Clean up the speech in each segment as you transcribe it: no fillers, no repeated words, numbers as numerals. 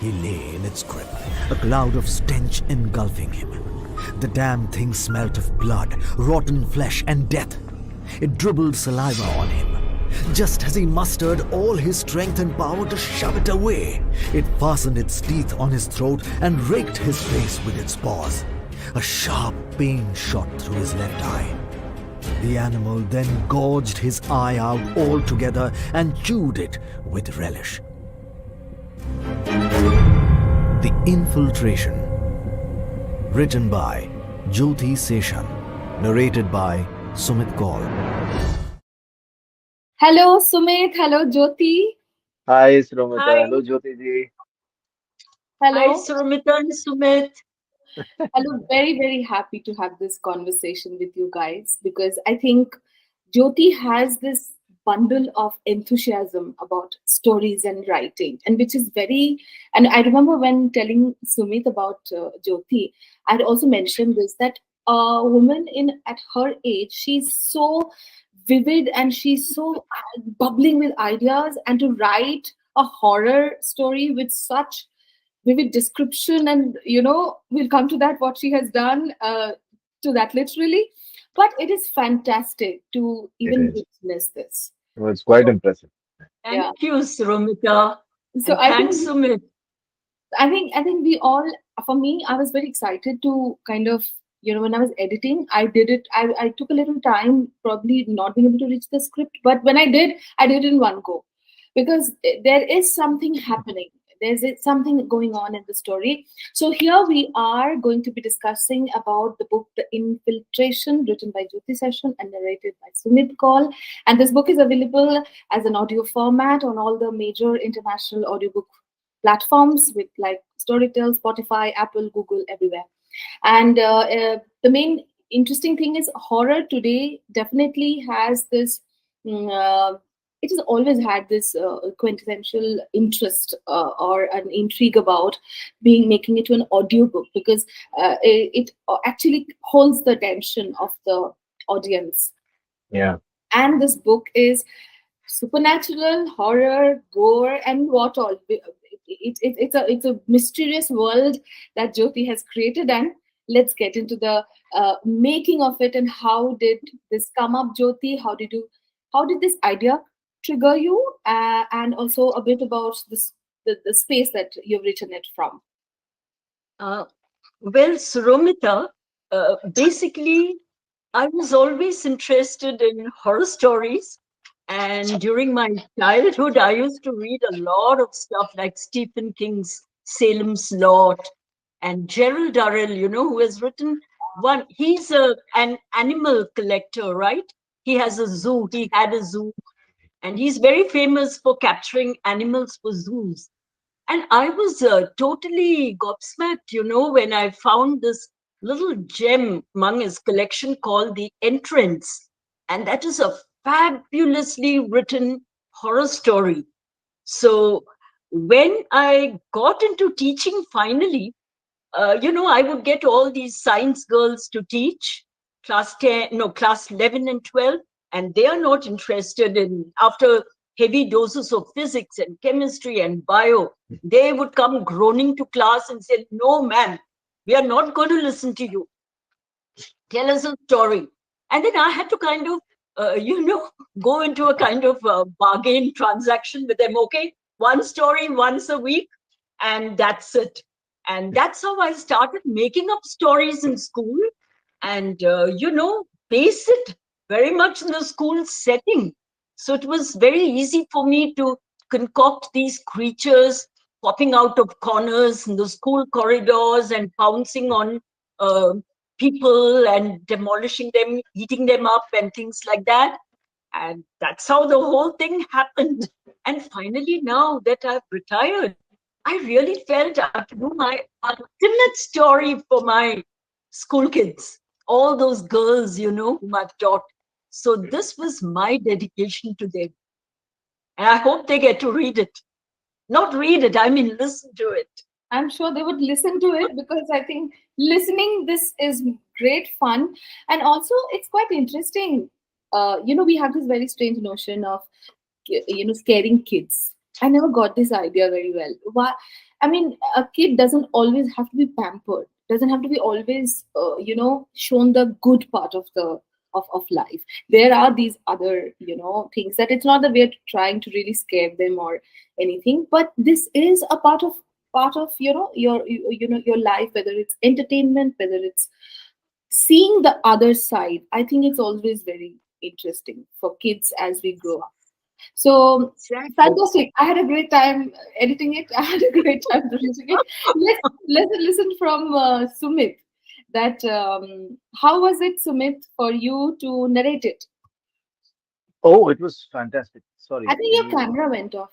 He lay in its grip, a cloud of stench engulfing him. The damn thing smelt of blood, rotten flesh, and death. It dribbled saliva on him. Just as he mustered all his strength and power to shove it away, it fastened its teeth on his throat and raked his face with its paws. A sharp pain shot through his left eye. The animal then gorged his eye out altogether and chewed it with relish. The Infiltration. Written by Jyothi Seshan. Narrated by Sumit Kaul. Hello, Sumit. Hello, Jyothi. Hi, Sromita. Hi. Hello, Jyothi ji. Hello. Hi, Surmita and Sumit. Hello. Very, very happy to have this conversation with you guys because I think Jyothi has this bundle of enthusiasm about stories and writing, and which is very. And I remember when telling Sumit about Jyothi, I'd also mentioned this that a woman at her age, she's so vivid and she's so bubbling with ideas, and to write a horror story with such vivid description, and we'll come to that what she has done to that literally, but it is fantastic to even is. witness this. Well, it's quite impressive. Thank you, Surmita. So And I thanks, think Sumit. I think we all, for me, I was very excited to kind of, when I was editing, I did it. I took a little time, probably not being able to reach the script, but when I did it in one go, because there is something happening. There's something going on in the story. So here we are going to be discussing about the book, The Infiltration, written by Jyothi Seshan and narrated by Sumit Kaul. And this book is available as an audio format on all the major international audiobook platforms with like Storytel, Spotify, Apple, Google, everywhere. And the main interesting thing is horror today definitely has this it has always had this quintessential interest or an intrigue about making it to an audiobook, because it actually holds the attention of the audience. Yeah. And this book is supernatural, horror, gore, and what all. It's a mysterious world that Jyothi has created, and let's get into the making of it. And how did this come up, Jyothi? How did this idea trigger you? And also a bit about the space that you've written it from. Well, Surmita, basically, I was always interested in horror stories. And during my childhood, I used to read a lot of stuff like Stephen King's Salem's Lot and Gerald Durrell, who has written one. He's an animal collector, right? He has a zoo. He had a zoo. And he's very famous for capturing animals for zoos. And I was totally gobsmacked, when I found this little gem among his collection called The Entrance. And that is a fabulously written horror story. So when I got into teaching finally, I would get all these science girls to teach class 11 and 12, and they are not interested in, after heavy doses of physics and chemistry and bio, they would come groaning to class and say, "No, ma'am, we are not going to listen to you. Tell us a story." And then I had to kind of, go into a kind of bargain transaction with them. Okay, one story once a week, and that's it. And that's how I started making up stories in school and, base it very much in the school setting. So it was very easy for me to concoct these creatures popping out of corners in the school corridors and pouncing on people and demolishing them, eating them up and things like that. And that's how the whole thing happened. And finally, now that I've retired, I really felt I had to do my ultimate story for my school kids, all those girls, whom I've taught. So this was my dedication to them. And I hope they get to read it. Not read it, I mean listen to it. I'm sure they would listen to it, because I think listening this is great fun. And also it's quite interesting. We have this very strange notion of, scaring kids. I never got this idea very well. Why? I mean, a kid doesn't always have to be pampered. Doesn't have to be always, shown the good part of the of life. There are these other, things that it's not that we're trying to really scare them or anything, but this is a part of your life, whether it's entertainment, whether it's seeing the other side. I think it's always very interesting for kids as we grow up. So Exactly. fantastic. I had a great time editing it. I had a great time producing it. Let's listen from Sumit. That how was it, Sumit, for you to narrate it? Oh, it was fantastic. I Sorry, think can your you? camera went off.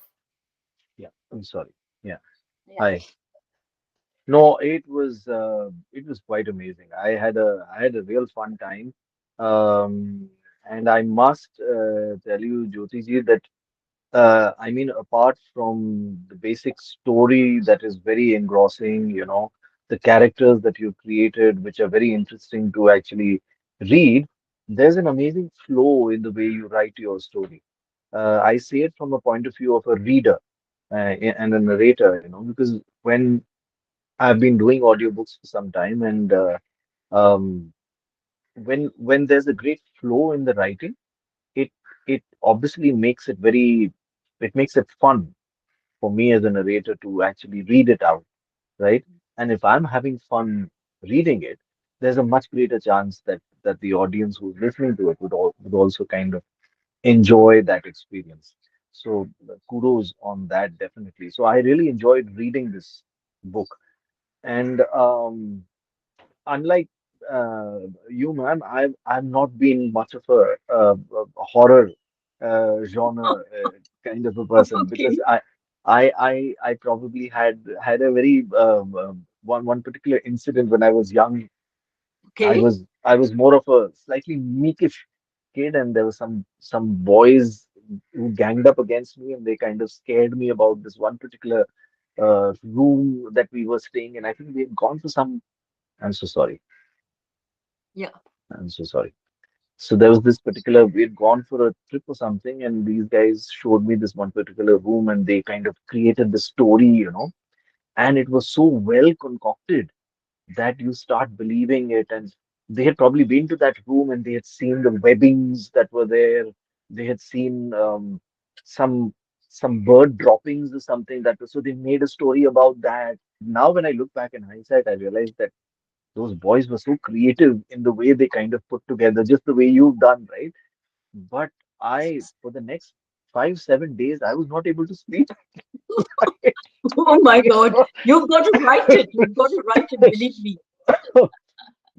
Yeah, I'm sorry. Yeah. Yeah. Hi. No, it was quite amazing. I had a real fun time. And I must tell you, Jyoti ji, that I mean, apart from the basic story that is very engrossing, the characters that you created, which are very interesting to actually read, there's an amazing flow in the way you write your story. I see it from a point of view of a reader and a narrator, because when I've been doing audiobooks for some time, and um, when there's a great flow in the writing, it it obviously makes it fun for me as a narrator to actually read it out, right? And if I'm having fun reading it, there's a much greater chance that the audience who's listening to it would also kind of enjoy that experience. So kudos on that, definitely. So I really enjoyed reading this book, and unlike you, ma'am, I've not been much of a horror genre kind of a person, because Okay. I probably had a very one particular incident when I was young. Okay. I was more of a slightly meekish kid, and there were some boys who ganged up against me, and they kind of scared me about this one particular room that we were staying in. I think we had gone for some. I'm so sorry. Yeah. I'm so sorry. So there was this particular, we had gone for a trip or something, and these guys showed me this one particular room, and they kind of created the story, and it was so well concocted that you start believing it. And they had probably been to that room, and they had seen the webbings that were there. They had seen some some bird droppings or something that was, so they made a story about that. Now, when I look back in hindsight, I realized that those boys were so creative in the way they kind of put together, just the way you've done, right? But for the next 5, 7 days, I was not able to sleep. Oh my You God. know? You've got to write it. You've got to write it, believe me.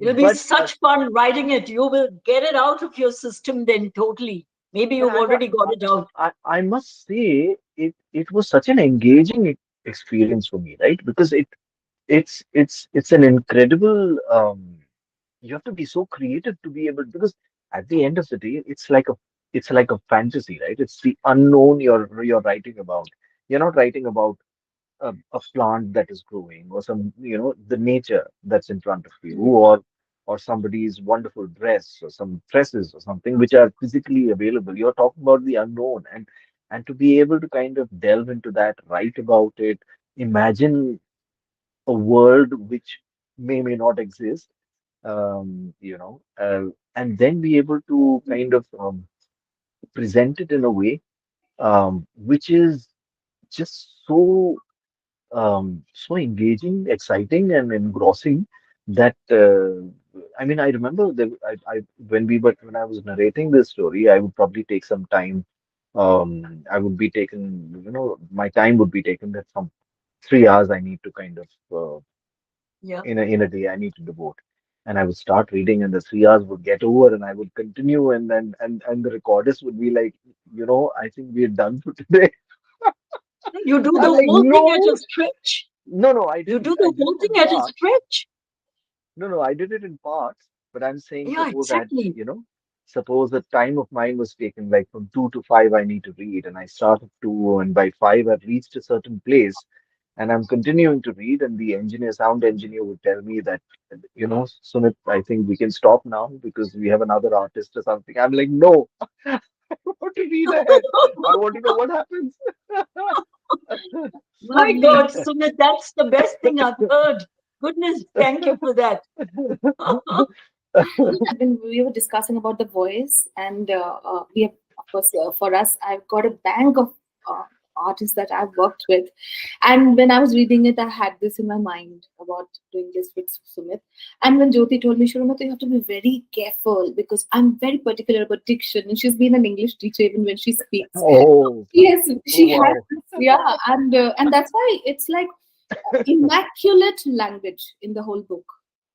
It'll be But such fun writing it. You will get it out of your system then totally. Maybe but you've already got it out. I must say it was such an engaging experience for me, right? Because it's an incredible you have to be so creative to be able, because at the end of the day it's like a fantasy, right? It's the unknown you're writing about. You're not writing about a plant that is growing, or some, the nature that's in front of you, or somebody's wonderful dress, or some dresses or something which are physically available. You're talking about the unknown, and to be able to kind of delve into that, write about it, imagine a world which may not exist, and then be able to kind of present it in a way which is just so engaging, exciting, and engrossing that I mean, I remember when I was narrating this story, I would probably take some time. I would be taken, my time would be taken that some 3 hours I need to kind of Yeah. in a day I need to devote. And I would start reading, and the 3 hours would get over, and I would continue, and then and the recordist would be like, I think we're done for today. You do the I'm like, whole thing at no, a stretch. no, no, I You do didn't. I the did whole it in thing at a parts. stretch. No, no, I did it in parts, but I'm saying, Yeah, suppose exactly. suppose the time of mine was taken, like from 2 to 5, I need to read, and I start at 2, and by 5, I've reached a certain place, and I'm continuing to read, and the sound engineer would tell me that, Sumit, I think we can stop now because we have another artist or something. I'm like, no, I want to read ahead. I want to know what happens. My Lovely. God, Sumit, that's the best thing I've heard. Goodness, thank you for that. Yeah, when we were discussing about the voice, and we have, of course, for us, I've got a bank of uh, artists that I've worked with. And when I was reading it, I had this in my mind about doing this with Sumit. And when Jyoti told me, Shurumata, you have to be very careful because I'm very particular about diction. And she's been an English teacher even when she speaks. Oh, She oh has wow. this, yeah, and that's why it's like immaculate language in the whole book.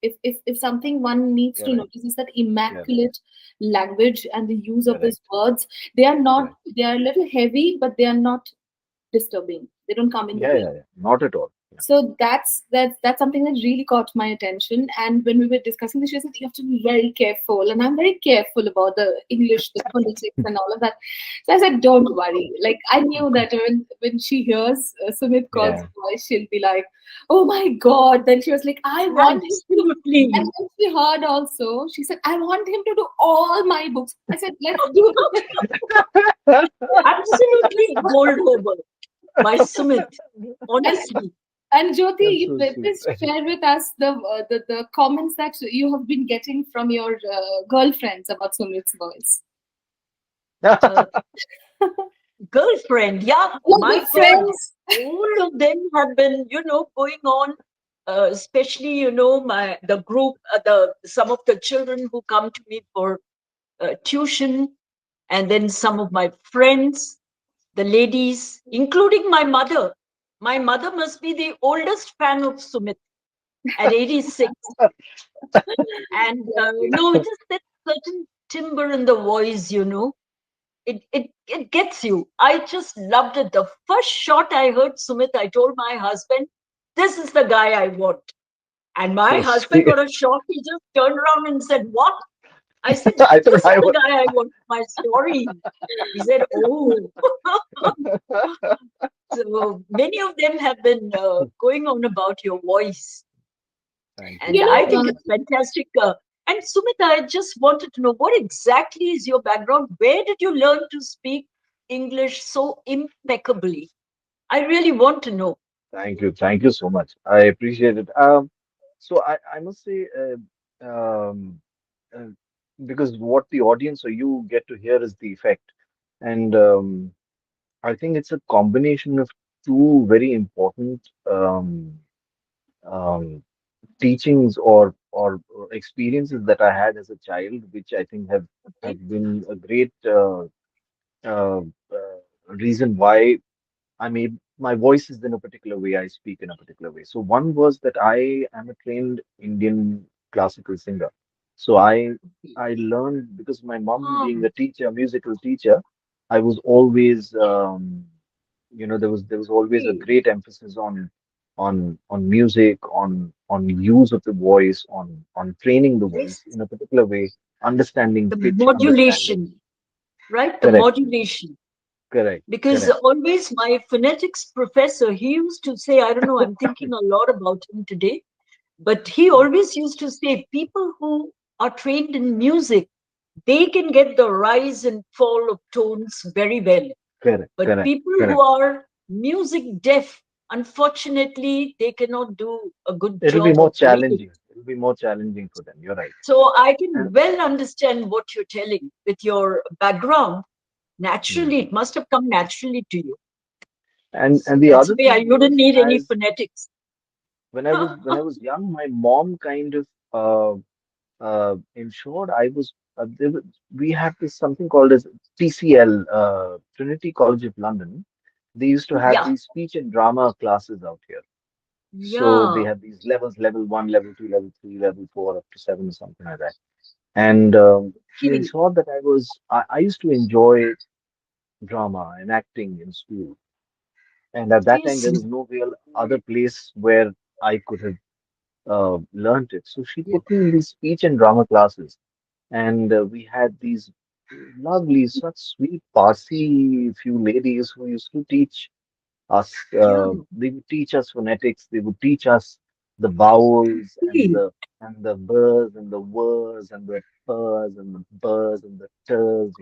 If something one needs to Correct, notice is that correct, immaculate language and the use of these correct, words, they are not, correct. they are a little heavy, but they are not disturbing. They don't come in the Yeah, way. yeah, yeah. Not at all. Yeah. So that's something that really caught my attention. And when we were discussing this, she said you have to be very careful, and I'm very careful about the English, the phonetics, and all of that. So I said, don't worry. Like I knew that when she hears Sumit Kaul's Yeah. voice, she'll be like, oh my god. Then she was like, I want him to do. Absolutely. And then she heard also, she said, I want him to do all my books. I said, let's do this. Absolutely gold over by Sumit. And Honestly. And Jyoti, That's so sweet. please share with us the comments that you have been getting from your girlfriends about Sumit's voice. Uh, Girlfriend, yeah, Oh, my the God. friends. All of them have been, going on, especially, my the group, the some of the children who come to me for tuition, and then some of my friends, the ladies, including my mother. My mother must be the oldest fan of Sumit at 86. And no, it is that certain timbre in the voice, it gets you. I just loved it. The first shot I heard Sumit, I told my husband, "This is the guy I want." And my So husband sweet. got a shock. He just turned around and said, "What?" I said, I thought "This is I the was. guy I want for my story." He said, "Oh." So many of them have been going on about your voice, Thank you, and You thank I you. know, think it's fantastic. And Sumit, I just wanted to know what exactly is your background? Where did you learn to speak English so impeccably? I really want to know. Thank you so much. I appreciate it. So I must say, uh, because what the audience or you get to hear is the effect, and I think it's a combination of two very important um, teachings or experiences that I had as a child, which I think Okay. have been a great uh, reason why my voice is in a particular way, I speak in a particular way. So one was that I am a trained Indian classical singer. So I learned because my mom Ah, being a teacher, musical teacher, I was always there was always a okay. great emphasis on music, on use of the voice, on training the Yes. voice in a particular way, understanding The pitch, understanding. modulation, right? The Correct, modulation. correct, Because correct. always my phonetics professor, he used to say, I don't know, I'm thinking a lot about him today, but he Mm. always used to say, people who are trained in music, they can get the rise and fall of tones very well. Correct, But correct, people who correct. are music deaf, unfortunately, they cannot do a good It'll be job more of reading. challenging. It'll be more challenging for them. You're right. So I And can well understand what you're telling with your background. mm. Naturally, it must have come naturally to you. And So the that's other why thing you didn't was, need any as phonetics. when I was young, my mom kind of ensured I was we have this something called as TCL, Trinity College of London. They used to have Yeah, these speech and drama classes out here. So they yeah. have these levels, level one, level two, level three, level four, up to seven, or something like that. And she Okay. ensured that I used to enjoy drama and acting in school. And at that time, Yes, there was no real other place where I could have learned it. So she yeah. put me in these speech and drama classes. And we had these lovely, such sweet Parsi few ladies who used to teach us. Yeah. They would teach us phonetics. They would teach us the vowels Okay. and the burs and the wers and the pers and the burs and the ters.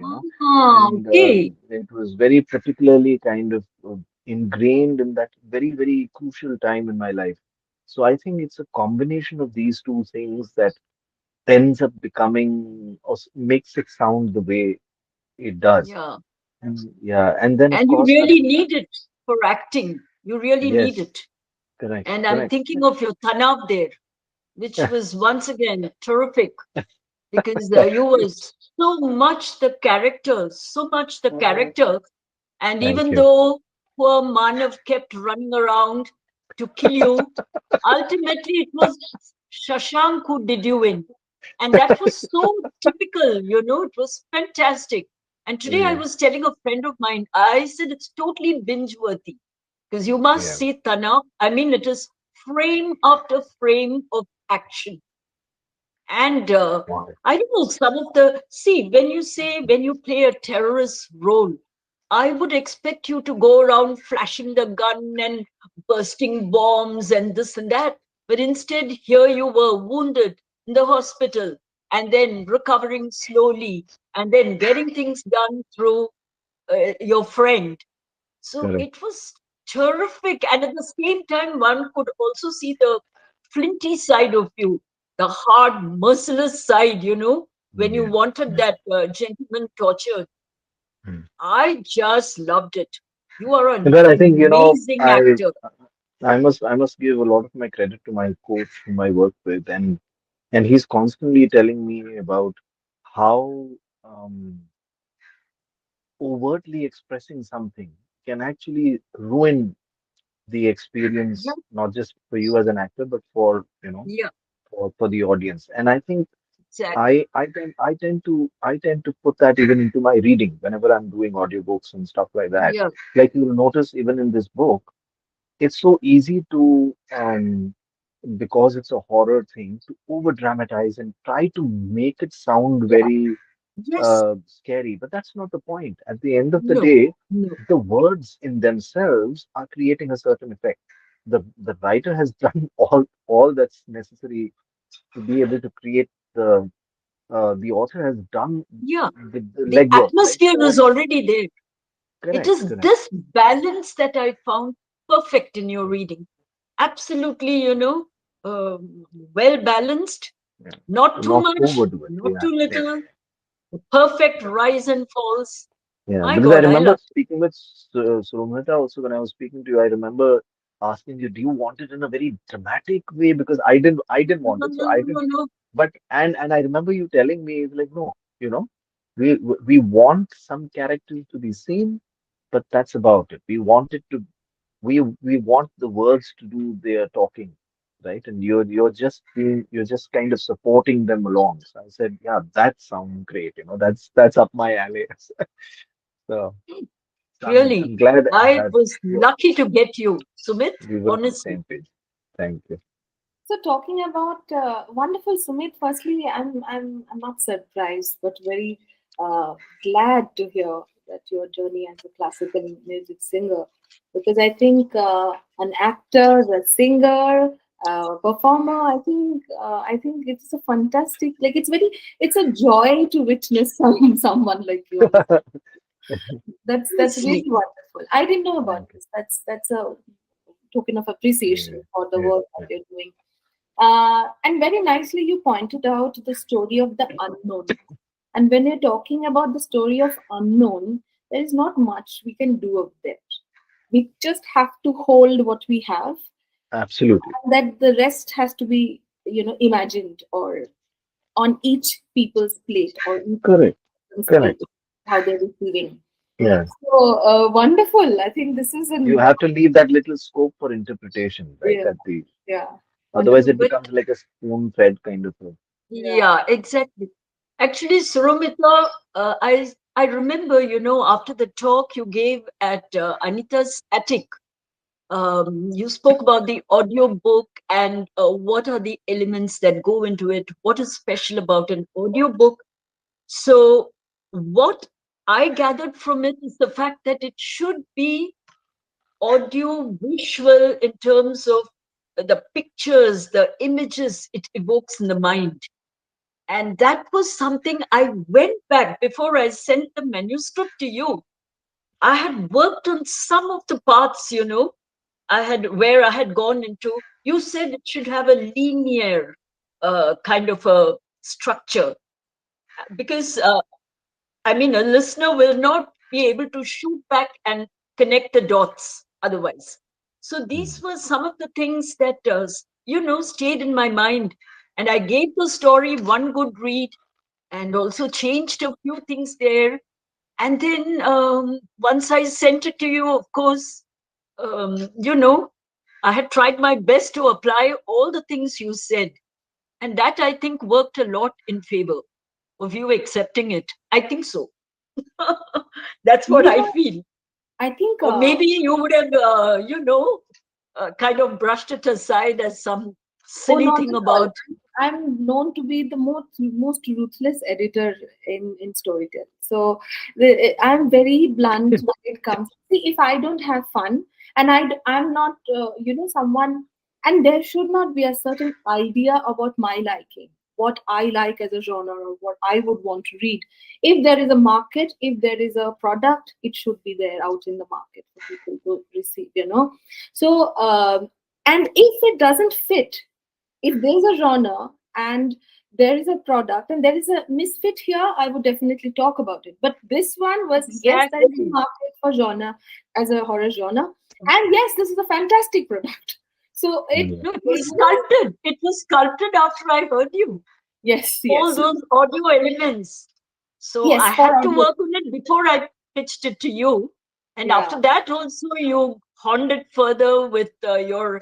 Ah, And okay. it was very particularly kind of. ingrained in that very, very crucial time in my life. So I think it's a combination of these two things that ends up becoming or makes it sound the way it does. Yeah. And yeah, and then of And you course, really need it for acting. You really need yes, it. correct, And I'm correct. thinking of your Tanav there, which was once again terrific because you were so much the character, so much the character. And Thank even you. though poor Manav kept running around to kill you, ultimately it was Shashank who did you in. And that was so typical, it was fantastic. And today I Yeah, was telling a friend of mine, I said it's totally binge worthy because you must yeah. see Tanav. I mean, it is frame after frame of action. And Wow. I don't know, some of the, see, when you say, when you play a terrorist role, I would expect you to go around flashing the gun and bursting bombs and this and that. But instead, here you were wounded in the hospital and then recovering slowly and then getting things done through your friend. So Correct. it was terrific. And at the same time, one could also see the flinty side of you, the hard, merciless side, when you Yeah. wanted that gentleman tortured. Hmm. I just loved it. You are an Well, I think, amazing actor. I must give a lot of my credit to my coach whom I work with, and he's constantly telling me about how overtly expressing something can actually ruin the Yeah, experience, not just for you as an actor, but for yeah, for the audience. And I think exactly. I tend to put that even into my reading whenever I'm doing audiobooks and stuff like that. Yeah, Like you'll notice even in this book, it's so easy to because it's a horror thing to over dramatize and try to make it sound yeah. very Yes. scary. But that's not the point. At the end of the No, day, no. the words in themselves are creating a certain effect. The writer has done all that's necessary to be able to create the author has done Yeah. the The legwork, right? atmosphere So is already there. It correct, is correct. this balance that I found perfect in your reading. Absolutely, well balanced, Yeah. not To too not much, overdo it. not Yeah, too yeah. little, perfect rise and falls. Yeah, My because I God, I remember love speaking with Surumita also when I was speaking to you. I remember asking you, "Do you want it in a very dramatic way?" Because I didn't it. want No, it, so no, I no, no, didn't. no. But and I remember you telling me, it's like, no, you know, we want some characters to be seen, but that's about it. We want it to we want the words to do their talking, right? And you're just kind of supporting them along. So I said, yeah, that sounds great. That's up my alley. So. So I'm Really. glad I that was you lucky to get you, Sumit, we were on the honestly. same page. Thank you. So talking about wonderful Sumit, firstly, I'm not surprised, but very glad to hear that your journey as a classical music singer, because I think an actor, a singer, performer, I think it's a fantastic, like it's a joy to witness someone like you. That's really Honestly. wonderful. I didn't know about Thank you. this. That's a token of appreciation Yeah, for the yeah, work that yeah. you're doing. And very nicely, you pointed out the story of the unknown. And when you're talking about the story of unknown, there is not much we can do of that. We just have to hold what we have, Absolutely. and that the rest has to be, imagined or on each people's plate or each Correct. person's plate, Correct. how they're receiving. Yeah. So wonderful. I think this is You an have to leave that little scope for interpretation, right? yeah, At the yeah, otherwise it wonderful. But becomes like a spoon fed kind of thing. Yeah. yeah, exactly. Actually, Surumita, I remember, after the talk you gave at Anita's attic, you spoke about the audio book and what are the elements that go into it, what is special about an audio book. So what I gathered from it is the fact that it should be audio visual in terms of the pictures, the images it evokes in the mind. And that was something I went back before I sent the manuscript to you. I had worked on some of the parts, where I had gone into. You said it should have a linear kind of a structure, because I mean, a listener will not be able to shoot back and connect the dots otherwise. So these were some of the things that, stayed in my mind. And I gave the story one good read and also changed a few things there. And then once I sent it to you, of course, I had tried my best to apply all the things you said. And that, I think, worked a lot in favor of you accepting it. I think so. That's what I Yeah, feel. I think. Or maybe you would have, kind of brushed it aside as some Oh, silly not thing at all. about. I'm known to be the most ruthless editor in Storytel. So I'm very blunt when it comes. See, if I don't have fun, and I'm not, someone, and there should not be a certain idea about my liking, what I like as a genre, or what I would want to read. If there is a market, if there is a product, it should be there out in the market for people to receive. So. And if it doesn't fit, if there's a genre and there is a product and there is a misfit here, I would definitely talk about it. But this one was, yes, there is a Exactly. market for genre as a horror genre, and yes, this is a fantastic product. So Yeah. No, it was sculpted. It was sculpted after I heard you. yes, All yes, those audio elements. So I yes, for had to audio, work on it before I pitched it to you. And yeah. after that, also, you honed it further with your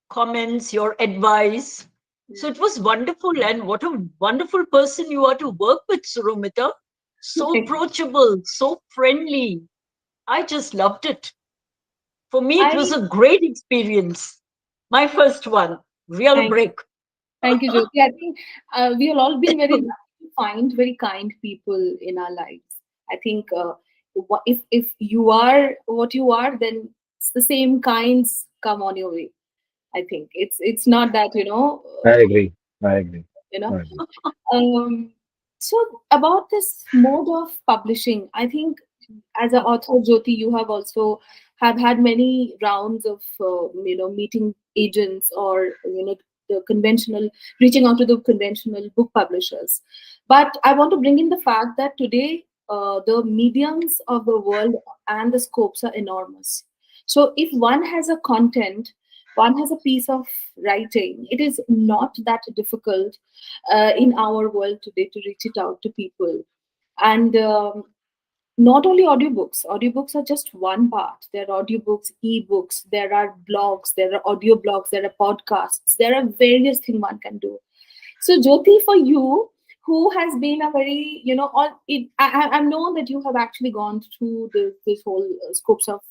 comments, your advice. So it was wonderful. And what a wonderful person you are to work with, Surumita. So approachable, so friendly. I just loved it. For me, it was I a great experience. My first one, real thank break. thank you, Jyoti. I think we have all been very lucky to find very kind people in our lives. I think if you are what you are, then it's the same kinds come on your way. I think it's not that I agree. I agree. you I know. agree. Um, so about this mode of publishing, I think as an author, Jyoti, you have also have had many rounds of meeting agents or the conventional reaching out to the conventional book publishers. But I want to bring in the fact that today the mediums of the world and the scopes are enormous. So if one has a content, one has a piece of writing, it is not that difficult in our world today to reach it out to people. And not only audiobooks are just one part. There are audiobooks, ebooks, there are blogs, there are audio blogs, there are podcasts, there are various things one can do. So Jyoti, for you, who has been a very all it, I know that you have actually gone through this whole scopes of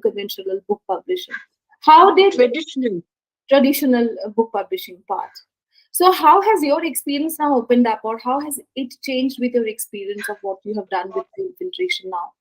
conventional book publishing. How did Traditional. traditional book publishing part. So, how has your experience now opened up, or how has it changed with your experience of what you have done with the infiltration now?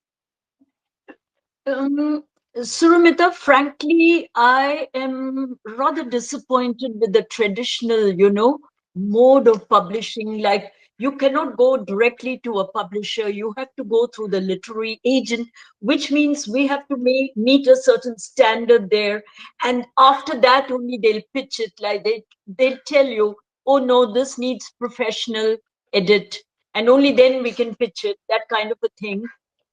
Surumita, frankly, I am rather disappointed with the traditional, mode of publishing. Like, you cannot go directly to a publisher. You have to go through the literary agent, which means we have to meet a certain standard there. And after that, only they'll pitch it. Like they'll tell you, oh no, this needs professional edit. And only then we can pitch it, that kind of a thing.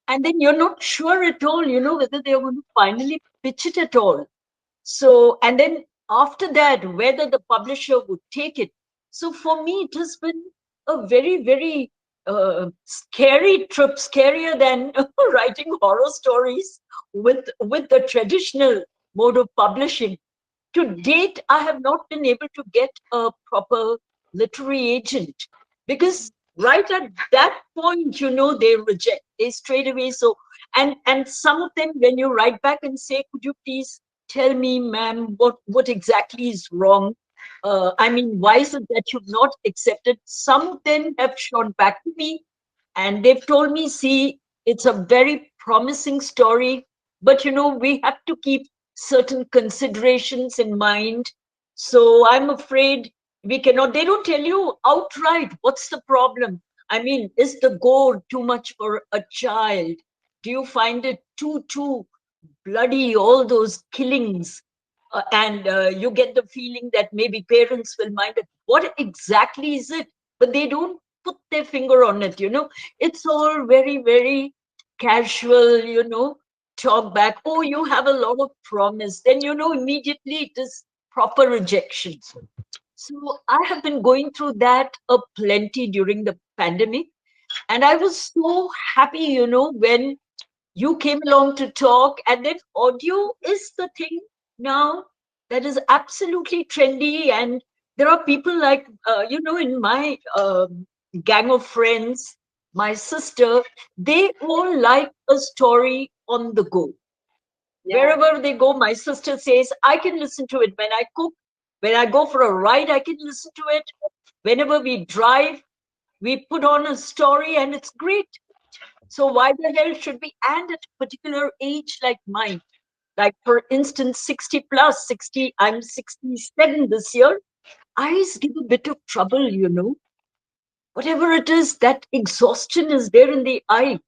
And then you're not sure at all, whether they're going to finally pitch it at all. So, and then after that, whether the publisher would take it. So for me, it has been a very, very scary trip, scarier than writing horror stories with the traditional mode of publishing. To date, I have not been able to get a proper literary agent, because right at that point, they reject, they straight away. So, and some of them, when you write back and say, could you please tell me, ma'am, what exactly is wrong? I mean, why is it that you've not accepted? Some of them have shot back to me and they've told me, see, it's a very promising story, but we have to keep certain considerations in mind. So I'm afraid we cannot. They don't tell you outright what's the problem. I mean, is the gore too much for a child? Do you find it too bloody, all those killings? And you get the feeling that maybe parents will mind it. What exactly is it? But they don't put their finger on it, you know. It's all very, very casual, you know, talk back. Oh, you have a lot of promise. Then, you know, immediately it is proper rejection. So I have been going through that a plenty during the pandemic. And I was so happy, you know, when you came along to talk, and then audio is the thing now that is absolutely trendy. And there are people like, you know, in my gang of friends, my sister, they all like a story on the go. Yeah. Wherever they go, my sister says, I can listen to it when I cook, when I go for a ride, I can listen to it. Whenever we drive, we put on a story and it's great. So why the hell should we, and at a particular age like mine, like for instance, 60 plus, 60, I'm 67 this year, eyes give a bit of trouble, you know. Whatever it is, that exhaustion is there in the eye.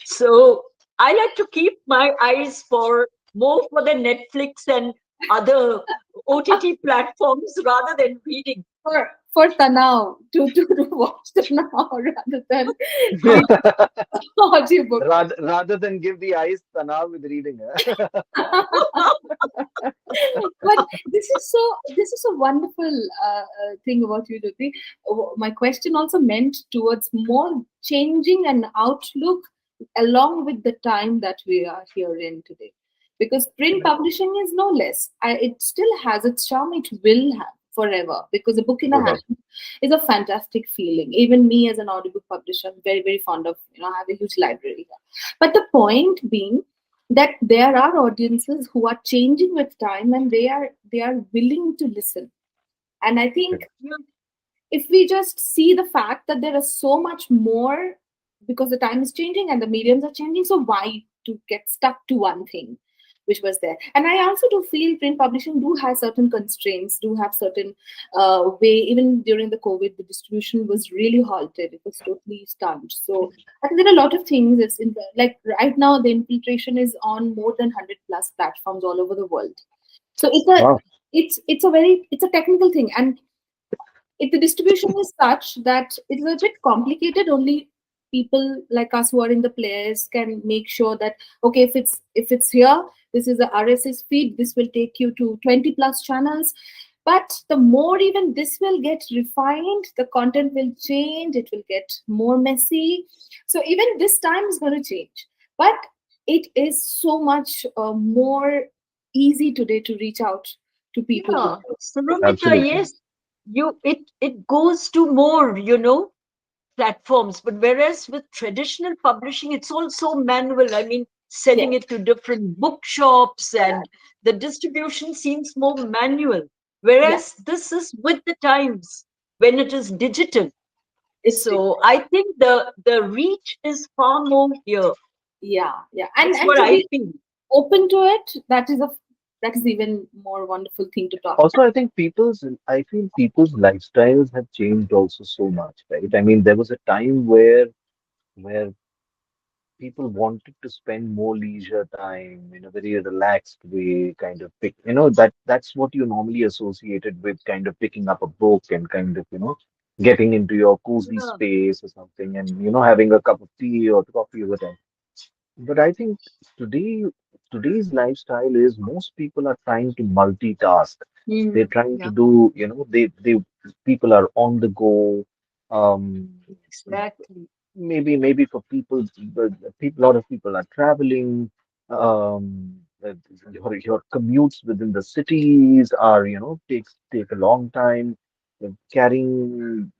So I like to keep my eyes for more for the Netflix and other OTT platforms rather than reading. For Tanav to watch Tanav rather than read audiobook. Rather than give the eyes tanav with reading. But this is a wonderful thing about you, Jyoti. My question also meant towards more changing an outlook along with the time that we are here in today. Because print publishing is no less. It still has its charm. It will have forever, because a book in a Okay. hand is a fantastic feeling. Even me as an audiobook publisher, I'm very, very fond of, I have a huge library here. But the point being that there are audiences who are changing with time, and they are willing to listen. And I think if we just see the fact that there is so much more, because the time is changing and the mediums are changing, so why to get stuck to one thing which was there? And I also do feel print publishing do have certain constraints, do have certain way. Even during the COVID, the distribution was really halted, it was totally stunned. So I think there are a lot of things. It's in the, like right now the Infiltration is on more than 100 plus platforms all over the world. So Wow. it's a technical thing. And if the distribution is such that it is a bit complicated, only people like us who are in the players can make sure that, okay, if it's here, this is the RSS feed, this will take you to 20 plus channels. But the more even this will get refined, the content will change, it will get more messy. So even this time is going to change, but it is so much more easy today to reach out to people. Yeah, Surumita, Absolutely. yes, it goes to more, you know, platforms. But whereas with traditional publishing, it's also manual. I mean, Yes. sending it to different bookshops, and the distribution seems more manual. Yeah, Whereas this is with the times when it is digital. it's So I think the reach is far more here. yeah, and That's and what to I be feel. open to it, that is even more wonderful thing to talk Also, I feel people's lifestyles have changed also so much, right? I mean, there was a time where people wanted to spend more leisure time in a very relaxed way, kind of pick, that's what you normally associated with kind of picking up a book and kind of, getting into your cozy Yeah, space or something and, having a cup of tea or coffee or whatever. But I think today, today's lifestyle is most people are trying to multitask. They're trying to yeah, do, people are on the go. Um, exactly. maybe for people, but a lot of people are traveling. Your commutes within the cities are, take a long time. Carrying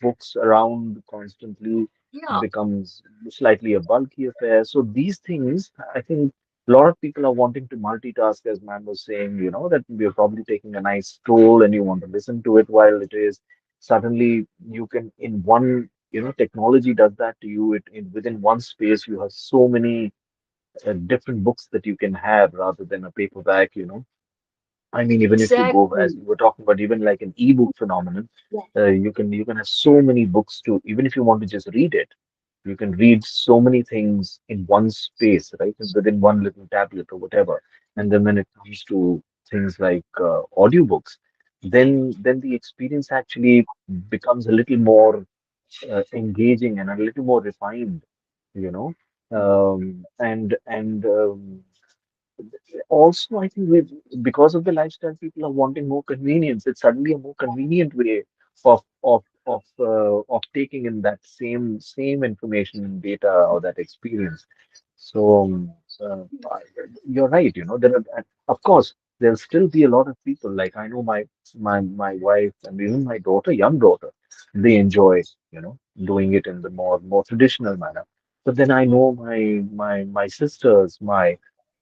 books around constantly Yeah, becomes slightly a bulky affair. So these things, I think a lot of people are wanting to multitask, as man was saying, that we're probably taking a nice stroll and you want to listen to it while it is. Suddenly you can in one, technology does that to you. Within one space, you have so many different books that you can have rather than a paperback, I mean, even if you go, as exactly. you were talking about, even like an ebook phenomenon, yeah you can have so many books to, even if you want to just read it. You can read so many things in one space, right? Within one little tablet or whatever. And then when it comes to things like audiobooks, then the experience actually becomes a little more engaging and a little more refined, you know. And also, I think because of the lifestyle, people are wanting more convenience. It's suddenly a more convenient way of taking in that same information and data or that experience. So you're right. There are, and of course, there'll still be a lot of people. Like I know my wife and even my daughter, young daughter, they enjoy doing it in the more traditional manner. But then I know my sisters,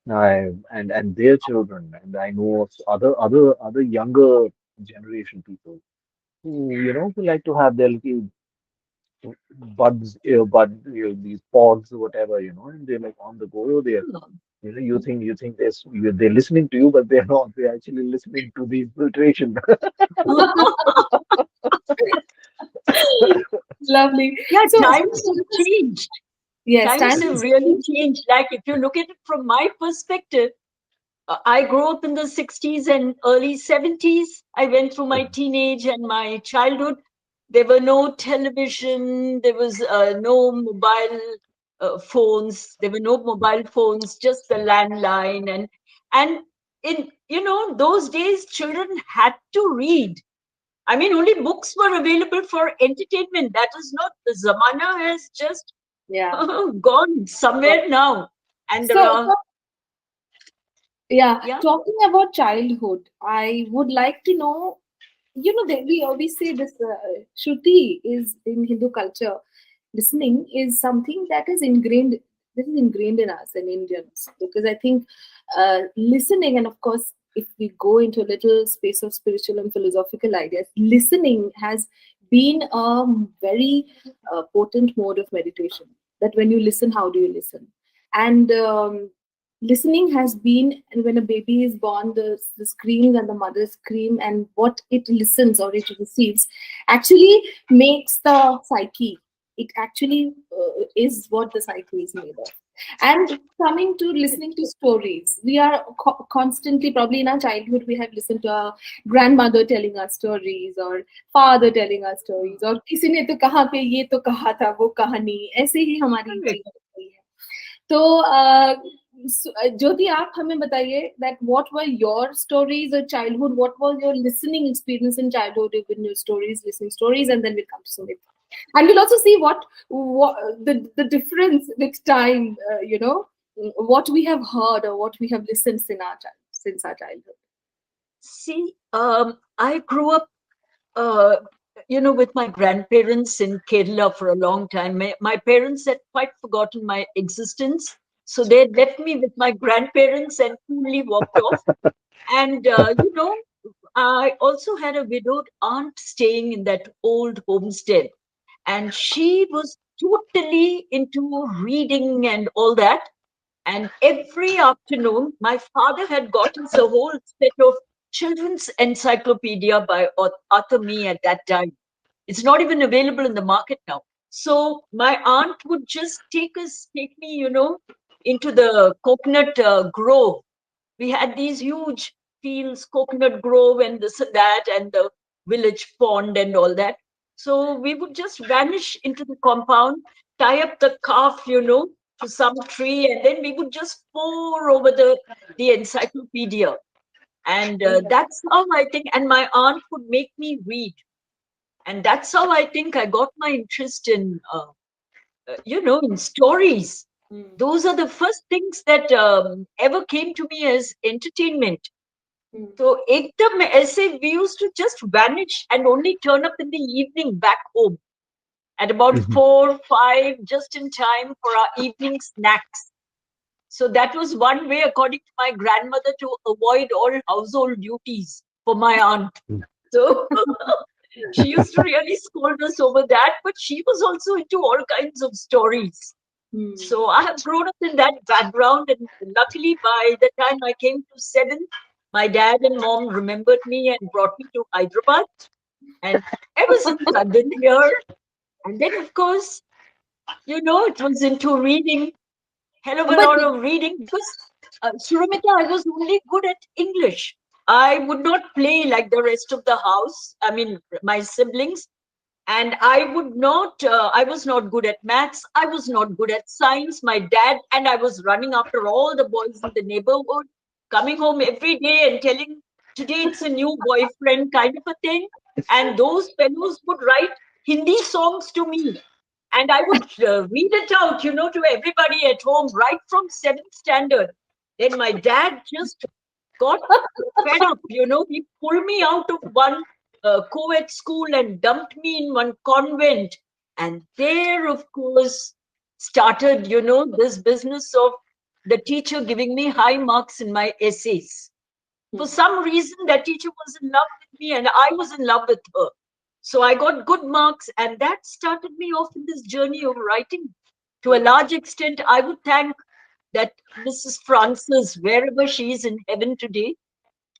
and their children, and I know of other younger generation people who who like to have their little these pods or whatever, and they're like on the go. You think they're listening to you, but they're not. They're actually listening to the infiltration. Lovely. Yeah, So times have changed. yes, Times time have has really changed. changed. Like if you look at it from my perspective, I grew up in the 60s and early 70s. I went through my teenage and my childhood. There were no television, there was no mobile phones, there were no mobile phones, just the landline. And in, those days, children had to read. I mean, only books were available for entertainment. That is not, the zamana has just Yeah. gone somewhere now. And So yeah, yeah. talking about childhood, I would like to know, we always say this, Shruti is in Hindu culture. Listening is something that is ingrained. This is ingrained in us in Indians, because I think listening, and of course, if we go into a little space of spiritual and philosophical ideas, listening has been a very potent mode of meditation. That when you listen, how do you listen? And listening has been, and when a baby is born, the screams and the mother's scream and what it listens or it receives actually makes the psyche. It actually is what the psyche is made of. And coming to listening to stories, we are constantly, probably in our childhood, we have listened to our grandmother telling us stories, or father telling us stories, or किसी ने तो कहा कि ये तो कहा था वो कहानी, ऐसे ही हमारी चीज होती है. तो ज्योति, आप हमें बताइए that what were your stories of childhood, what was your listening experience in childhood with new stories, listening stories, and then we'll come to Sumit. And we'll also see what the difference with time, what we have heard or what we have listened since our childhood. See, I grew up, uh, with my grandparents in Kerala for a long time. My parents had quite forgotten my existence. So they left me with my grandparents and coolly walked off. And, I also had a widowed aunt staying in that old homestead. And she was totally into reading and all that. And every afternoon, my father had gotten a whole set of children's encyclopedia by Arthur Mee at that time. It's not even available in the market now. So my aunt would just take me, into the coconut grove. We had these huge fields, coconut grove, and this and that, and the village pond and all that. So we would just vanish into the compound, tie up the calf, to some tree, and then we would just pour over the encyclopedia. And that's how I think. And my aunt would make me read, and that's how I think I got my interest in, in stories. Mm. Those are the first things that ever came to me as entertainment. Mm. So ekdam aise we used to just vanish and only turn up in the evening back home at about Mhm. 4, 5, just in time for our evening snacks. So that was one way, according to my grandmother, to avoid all household duties for my aunt. So she used to really scold us over that, but she was also into all kinds of stories. Mm. So I have grown up in that background, and luckily, by the time I came to 7th, my dad and mom remembered me and brought me to Hyderabad. And ever since I've been here, and then of course, it was into reading, hell of a But lot of reading, because Suramita, I was only good at English. I would not play like the rest of the house. I mean, my siblings. And I was not good at maths. I was not good at science. My dad and I was running after all the boys in the neighborhood, coming home every day and telling, today it's a new boyfriend kind of a thing. And those fellows would write Hindi songs to me. And I would read it out, to everybody at home, right from seventh standard. Then my dad just got fed up. He pulled me out of one co-ed school and dumped me in one convent. And there, of course, started, this business of the teacher giving me high marks in my essays. For some reason, that teacher was in love with me and I was in love with her. So I got good marks, and that started me off in this journey of writing. To a large extent, I would thank that Mrs. Francis, wherever she is in heaven today,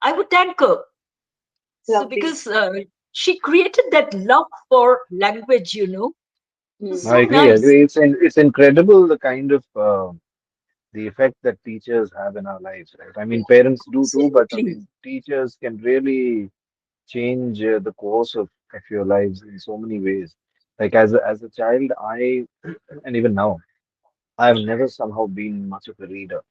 I would thank her. So lovely. because she created that love for language, it was I so agree. I nice. agree. It's incredible the kind of the effect that teachers have in our lives, right? I mean, parents do too, but I Absolutely. mean, teachers can really change the course of your lives in so many ways. Like as a child, I and even now, I've never somehow been much of a reader.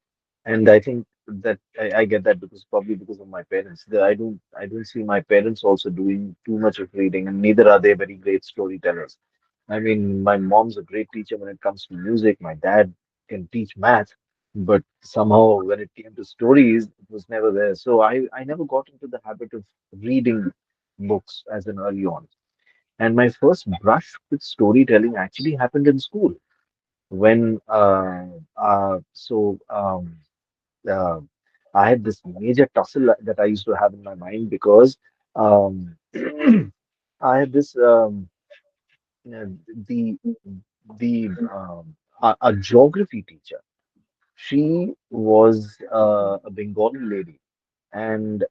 And I think that I get that because probably because of my parents. I don't see my parents also doing too much of reading, and neither are they very great storytellers. I mean, my mom's a great teacher when it comes to music. My dad can teach math, but somehow when it came to stories, it was never there. So I never got into the habit of reading books as an early on. And my first brush with storytelling actually happened in school when uh, I had this major tussle that I used to have in my mind because um, I had this uh, the a geography teacher. She was a Bengali lady, and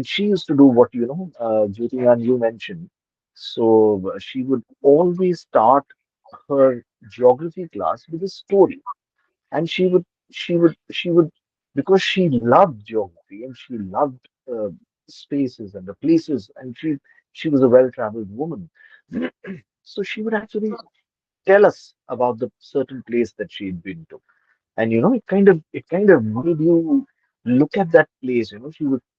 she used to do what Jyothi and you mentioned. So she would always start her geography class with a story, and she would because she loved geography and she loved spaces and the places, and she was a well-traveled woman. So she would actually tell us about the certain place that she had been to, and it kind of made you look at that place.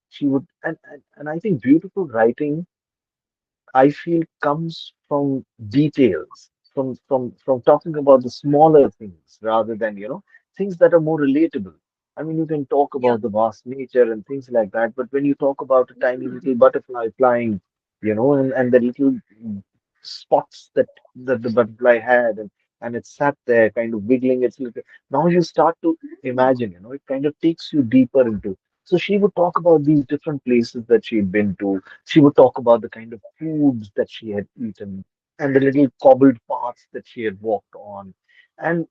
She would and I think beautiful writing, I feel, comes from details, from talking about the smaller things rather than, things that are more relatable. I mean, you can talk Yeah. about the vast nature and things like that, but when you talk about a tiny little butterfly flying, and the little spots that the butterfly had, and it sat there kind of wiggling its little, now you start to imagine, it kind of takes you deeper into. So she would talk about these different places that she'd been to. She would talk about the kind of foods that she had eaten and the little cobbled paths that she had walked on. And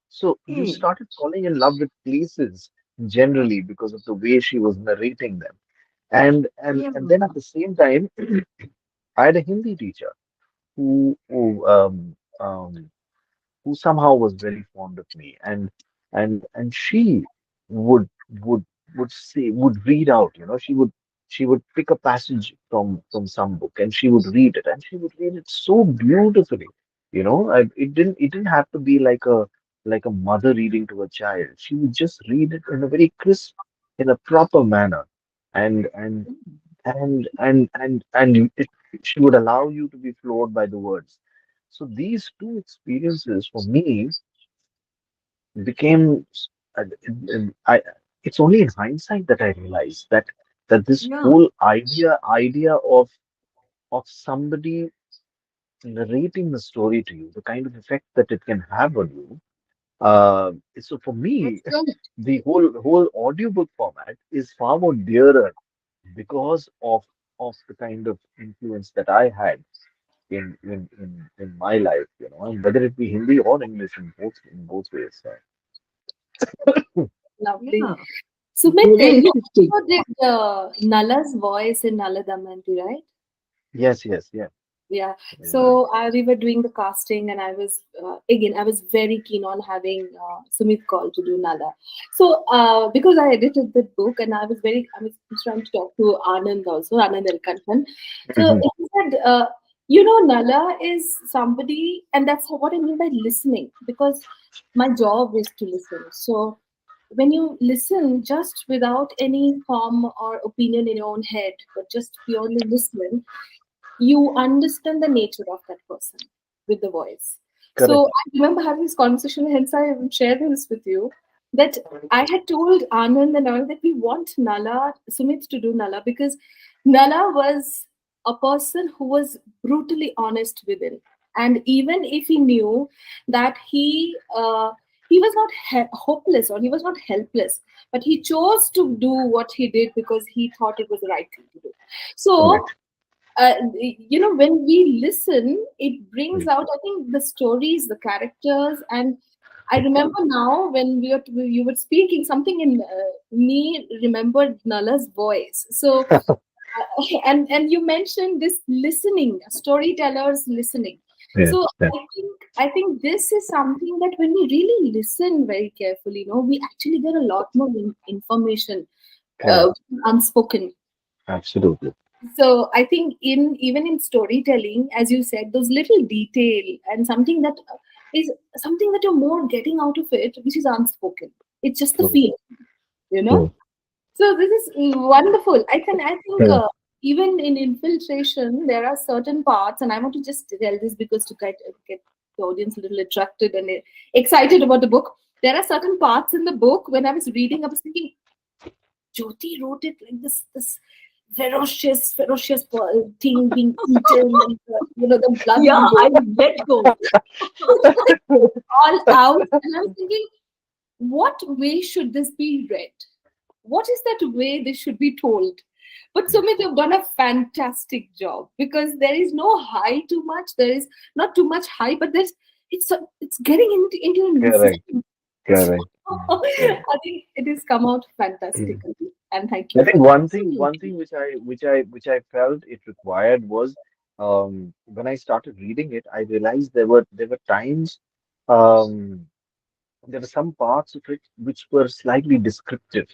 so you Hey. started falling in love with places generally because of the way she was narrating them. And then Yeah. at the same time, I had a Hindi teacher who somehow was very fond of me, and she would would would read out, she would pick a passage from some book and she would read it, and she would read it so beautifully. It didn't have to be like a mother reading to a child. She would just read it in a very crisp, in a proper manner, and and and she would allow you to be floored by the words. So these two experiences for me became, uh, I, it's only in hindsight that I realized that this Yeah. whole idea of somebody narrating the story to you, the kind of effect that it can have on you. So for me, That's right. the whole audiobook format is far more dearer because of the kind of influence that I had in my life, and whether it be Hindi or English, in both ways. Lovely. Yeah. Sumit, Very you interesting. also did Nala's voice in Nala Damanti, right? Yes, yes, yeah. Yeah. Yeah. So we were doing the casting, and I was again, I was very keen on having Sumit Kaul to do Nala. So because I edited the book, and I was trying to talk to Anand also, Anand Elkanthan. So Mhm. he said, Nala is somebody, and that's what I mean by listening, because my job is to listen. So when you listen just without any form or opinion in your own head, but just purely listen, you understand the nature of that person with the voice. So Correct. I remember having this conversation, hence I will share this with you. That I had told Anand and all that we want Nala, Sumit to do Nala, because Nala was a person who was brutally honest within. And even if he knew that he was not hopeless or he was not helpless, but he chose to do what he did because he thought it was the right thing to do. So Correct. when we listen, it brings Mm. out, I think, the stories, the characters. And I remember now when you were speaking, something in me remembered Nala's voice. So and you mentioned this listening, storytellers listening. Yeah. So Yeah. I think this is something that when we really listen very carefully, we actually get a lot more information, uh, Correct. unspoken. Absolutely. So I think in even in storytelling, as you said, those little detail and something that is something that you're more getting out of it, which is unspoken. It's just the True. feel, you know. True. So this is wonderful. I think Yeah. even in infiltration, there are certain parts, and I want to just tell this because to get the audience a little attracted and excited about the book. There are certain parts in the book when I was reading, I was thinking, Jyoti wrote it like this ferocious thing being eaten, and the blood Yeah, being I drawn let go. all out. And I was thinking, what way should this be read? What is that way this should be told? But Sumit, you've done a fantastic job because there is no high too much. There is not too much high, but it's getting into your Correct. listening. Correct. Correct. I think it has come out Yeah. fantastically, and thank I you for think that. one thing which I felt it required was when I started reading it, I realized there were times um, there were some parts of it which were slightly descriptive.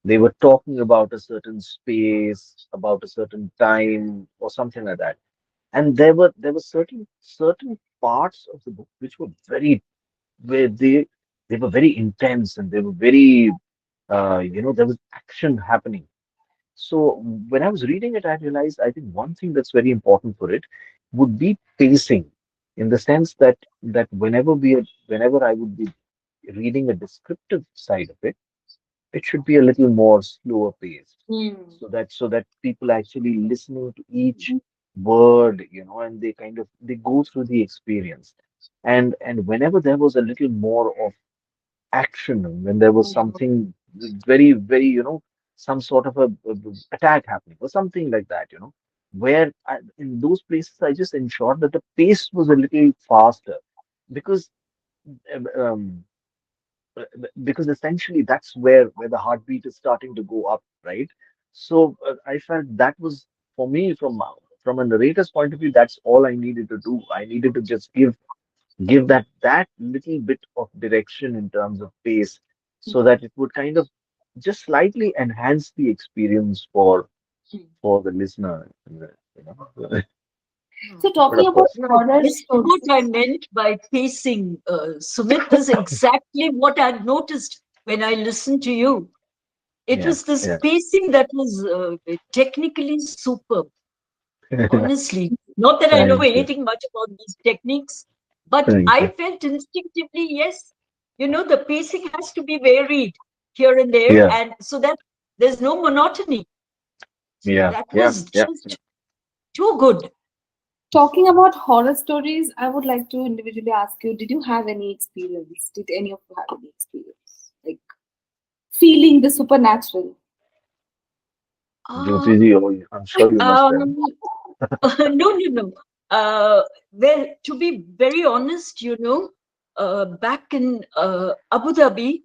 They were talking about a certain space, about a certain time, or something like that. And there were certain parts of the book which were very where they were very intense and they were very there was action happening. So when I was reading it, I realized I think one thing that's very important for it would be pacing, in the sense that whenever I would be reading a descriptive side of it, it should be a little more slower paced, Hmm. so that people actually listening to each word, and they kind of they go through the experience. And whenever there was a little more of action, when there was something very, very, some sort of a attack happening or something like that, where in those places I just ensured that the pace was a little faster, because um, um, because essentially that's where the heartbeat is starting to go up, right? So I felt that was, for me, from a narrator's point of view, that's all I needed to do. I needed to just give that little bit of direction in terms of pace, so that it would kind of just slightly enhance the experience for the listener. So But talking of about course, horror This is what I stories. meant by pacing, Sumit. This is exactly what I noticed when I listened to you. It yeah, was this yeah, pacing that was technically superb, honestly. Not that I know thank you, anything much about these techniques, but thank I you. felt instinctively, yes, the pacing has to be varied here and there, Yeah, and so that there's no monotony. So yeah, that yeah, was yeah. just too good. Talking about horror stories, I would like to individually ask you: did you have any experience? Did any of you have any experience, like feeling the supernatural? Uh, Jyoti ji, oh, I'm sure you must have. um, no, no, no. Well, to be very honest, back in Abu Dhabi,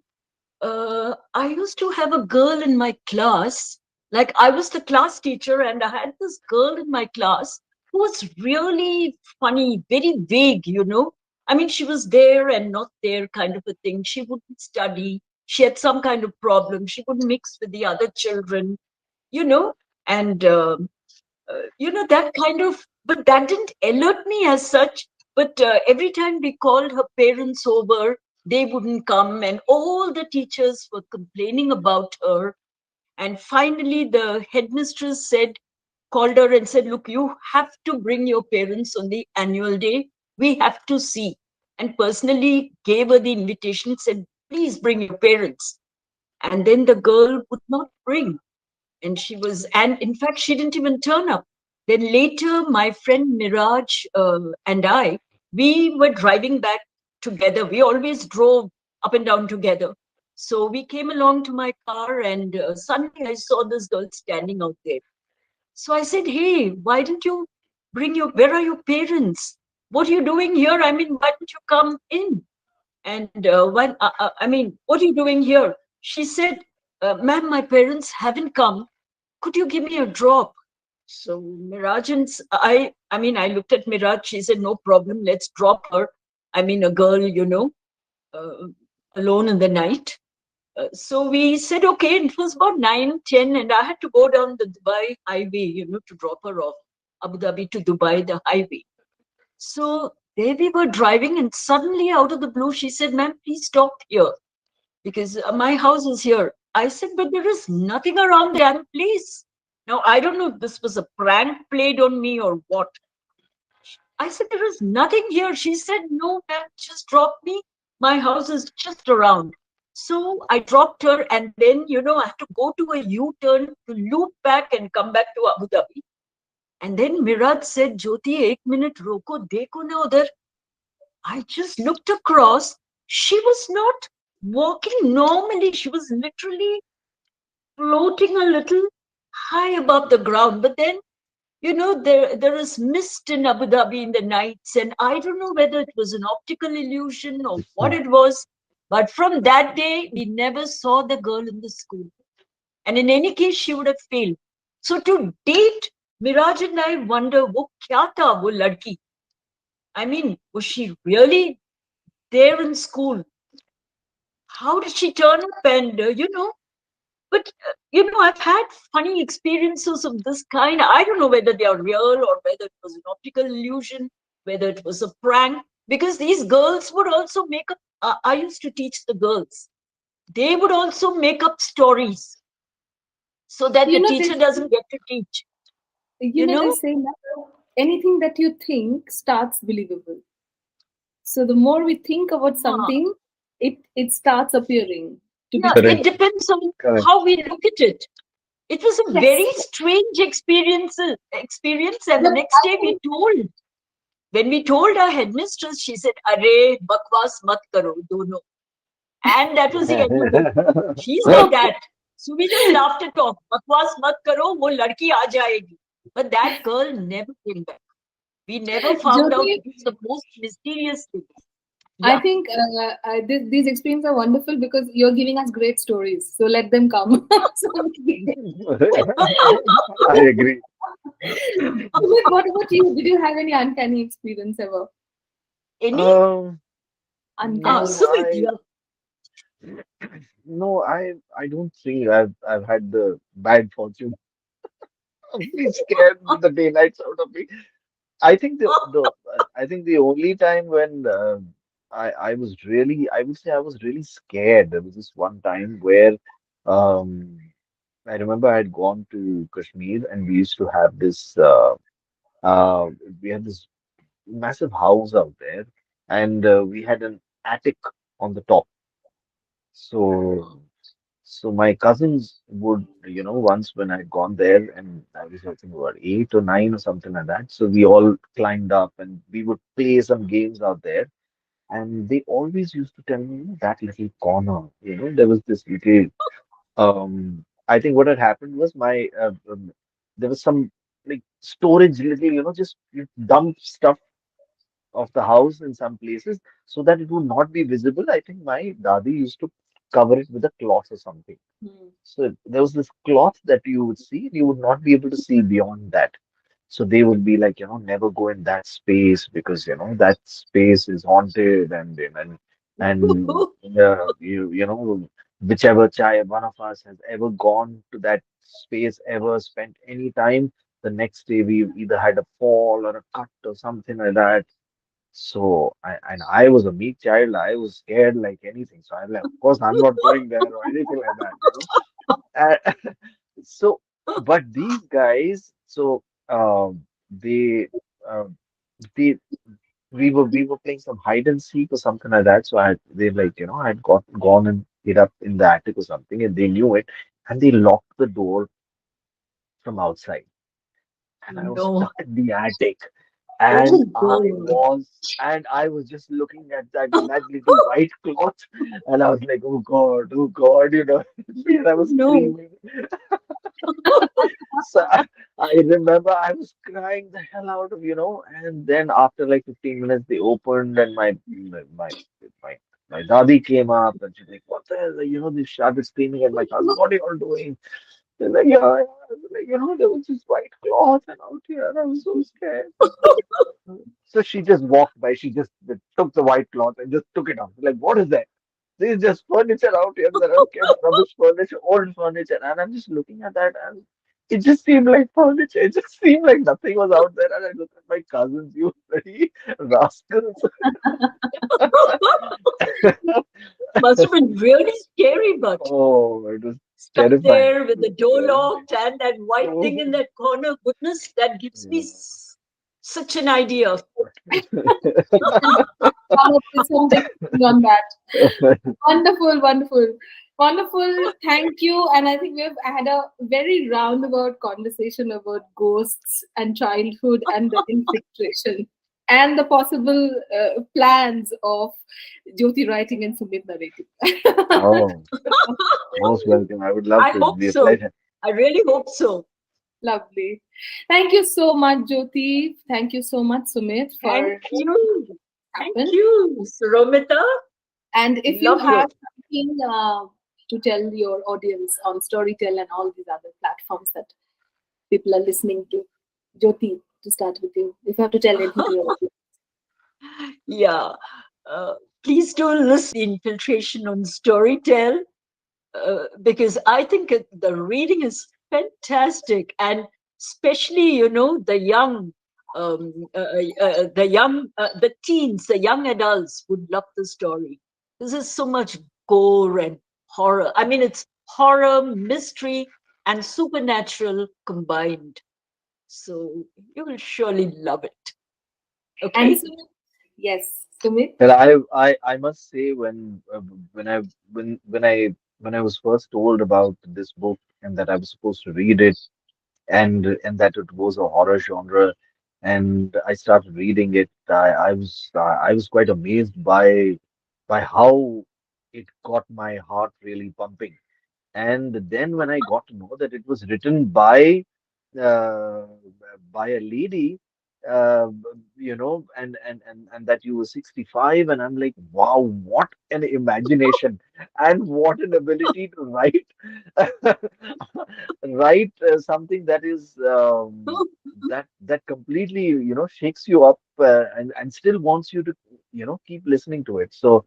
I used to have a girl in my class. Like I was the class teacher, and I had this girl in my class was really funny, very vague, I mean, she was there and not there, kind of a thing. She wouldn't study. She had some kind of problem. She wouldn't mix with the other children, you know, and that kind of, but that didn't alert me as such. But every time we called her parents over, they wouldn't come, and all the teachers were complaining about her. And finally, the headmistress called her and said, "Look, you have to bring your parents on the annual day. We have to see." And personally gave her the invitation, said, "Please bring your parents." And then the girl would not bring. And in fact, she didn't even turn up. Then later, my friend Miraj and we were driving back together. We always drove up and down together. So we came along to my car, and suddenly I saw this girl standing out there. So I said, "Hey, why didn't you where are your parents? What are you doing here? I mean, why don't you come in?" And I mean, "What are you doing here?" She said, "Ma'am, my parents haven't come. Could you give me a drop?" So Miraj and I mean, I looked at Miraj. She said, "No problem. Let's drop her." I mean, a girl, uh, alone in the night. So we said, okay. It was about 9:10, and I had to go down the Dubai highway, to drop her off. Abu Dhabi to Dubai, the highway. So there we were driving, and suddenly out of the blue, she said, "Ma'am, please stop here because my house is here." I said, "But there is nothing around the damn place." Now, I don't know if this was a prank played on me or what. I said, "There is nothing here." She said, "No, ma'am, just drop me. My house is just around." So I dropped her, and then, I had to go to a U-turn to loop back and come back to Abu Dhabi. And then Miraj said, "Jyoti, ek minute roko, dekho na udhar." I just looked across. She was not walking normally. She was literally floating a little high above the ground. But then, there is mist in Abu Dhabi in the nights, and I don't know whether it was an optical illusion or what it was. But from that day, we never saw the girl in the school. And in any case, she would have failed. So to date, Miraj and I wonder, wo kya tha, wo ladki? I mean, was she really there in school? How did she turn up? And, but, I've had funny experiences of this kind. I don't know whether they are real or whether it was an optical illusion, whether it was a prank, because these girls would also make up. I used to teach the girls. They would also make up stories so that You the know, teacher doesn't get to teach, you they know? say that anything that you think starts believable. So the more we think about Ah, something, it starts appearing to be yeah, true. it Correct. depends on Correct. how we look at it. It was a Yes. very strange experience. And the But next I day think when we told our headmistress, she said, "Arey, bakwas mat karo, dono." And that was the end of it. She said that. So we just laughed it off. "Bakwas mat karo, wo ladki aa jayegi." But that girl never came back. We never found out. Jyoti, It was the most mysterious thing. I Yeah. think these experiences are wonderful because you're giving us great stories. So let them come. So, I agree. Sumit, what about you? Did you have any uncanny experience ever? Any? Um, Uncanny. no, Sumit, yeah. I don't think I've had the bad fortune of being scared the daylights out of me. I think I think the only time when I was really, I would say I was really scared. There was this one time where um I remember I had gone to Kashmir, and we used to have this uh we had this massive house out there, and we had an attic on the top. So so my cousins would, once when I'd gone there, and I was, I think, about 8 or 9 or something like that. So we all climbed up and we would play some games out there. And they always used to tell me, that little corner, there was this little, I think what had happened was there was some like storage little, just you dump stuff of the house in some places so that it would not be visible. I think my dadi used to cover it with a cloth or something. Hmm. So there was this cloth that you would see, and you would not be able to see beyond that. So they would be like, never go in that space because that space is haunted, and whichever child one of us has ever gone to that space, ever spent any time, the next day we either had a fall or a cut or something like that. So I was a meek child. I was scared like anything. So I'm like, of course, I'm not going there or anything like that. Uh, so, but these guys, so they um they we were playing some hide and seek or something like that. So they like I had gone and hid up in the attic or something, and they knew it, and they locked the door from outside, and I was No. stuck in the attic. Oh, And God. I was just looking at that little white cloth, and I was like, oh God, and I was No. screaming. So I remember I was crying the hell out of, and then after like 15 minutes, they opened, and my my daddy came up, and she's like, "What the hell?" They started screaming at my cousin, "What are you all doing?" They're like, "Yeah, yeah." I was like, there was this white cloth and out here, and I was so scared. So she just walked by. She just took the white cloth and just took it off. Like, what is that? There's just furniture out here. There are kept rubbish furniture, old furniture, and I'm just looking at that, and it just seemed like furniture. It just seemed like nothing was out there. And I looked at my cousins, you bloody rascals. Must have been really scary, but Oh, it was stuck terrifying. there with It the was door terrifying. locked and that white thing in Oh, that corner. Goodness, that gives me yeah. such an idea. Come up with something on that. Wonderful, wonderful, wonderful. Thank you. And I think we've had a very roundabout conversation about ghosts and childhood and the infiltration and the possible plans of Jyothi writing and Sumit narrating. Oh, most welcome. I would love I to. It'd hope be a so. pleasure. I really hope so. Lovely. Thank you so much, Jyoti. Thank you so much, Sumit, Thank for you. Thank happen. you, Saromita. And if you Loved have it. something to tell your audience on Storytel and all these other platforms that people are listening to, Jyoti, to start with you, if you have to tell anything to your audience. Yeah. Uh, Please do listen to Infiltration on Storytel, because I think the reading is fantastic, and especially the teens, the young adults would love the story. This is so much gore and horror. I mean, it's horror, mystery, and supernatural combined. So you will surely love it. And Okay. Sumit, yes, Sumit. Well, I must say when I when I was first told about this book and that I was supposed to read it and that it was a horror genre and I started reading it, I was quite amazed by how it got my heart really pumping. And then when I got to know that it was written uh, by a lady, uh, and that you were 65, and I'm like, wow, what an imagination and what an ability to write, write something that is that completely shakes you up and still wants you to keep listening to it. So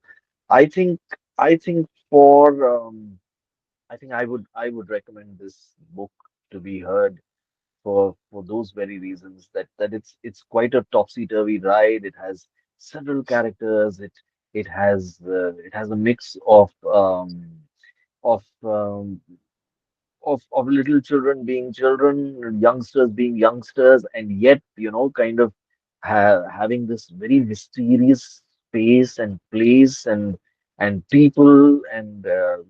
I think I think for I think I would recommend this book to be heard for those very reasons that it's quite a topsy-turvy ride. It has several characters. It has a mix of of little children being children, youngsters being youngsters, and yet kind of having this very mysterious space and place and people and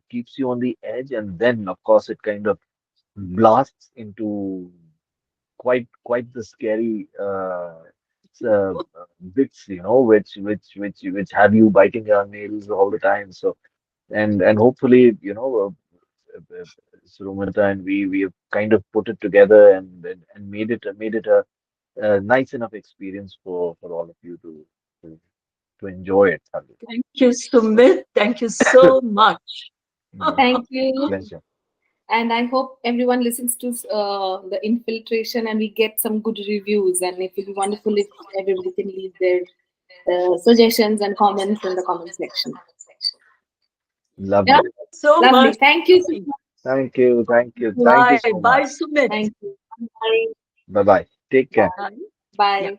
keeps you on the edge, and then of course it kind of blasts into quite the scary bits, which have you biting your nails all the time. So and hopefully, Surumata and we have kind of put it together and made it a nice enough experience for all of you to, to enjoy it thoroughly. Thank you, Sumit. Thank you so much. Mm, Thank you. pleasure. And I hope everyone listens to the Infiltration and we get some good reviews. And it will be wonderful if everybody can leave their suggestions and comments in the comment section. Yeah, Lovely. So lovely. much. Thank you so Thank you. Thank you. much. Thank you Bye. so Bye, much. Sumit. Thank you. Bye. Bye bye. Take care. Bye. Yeah. Bye.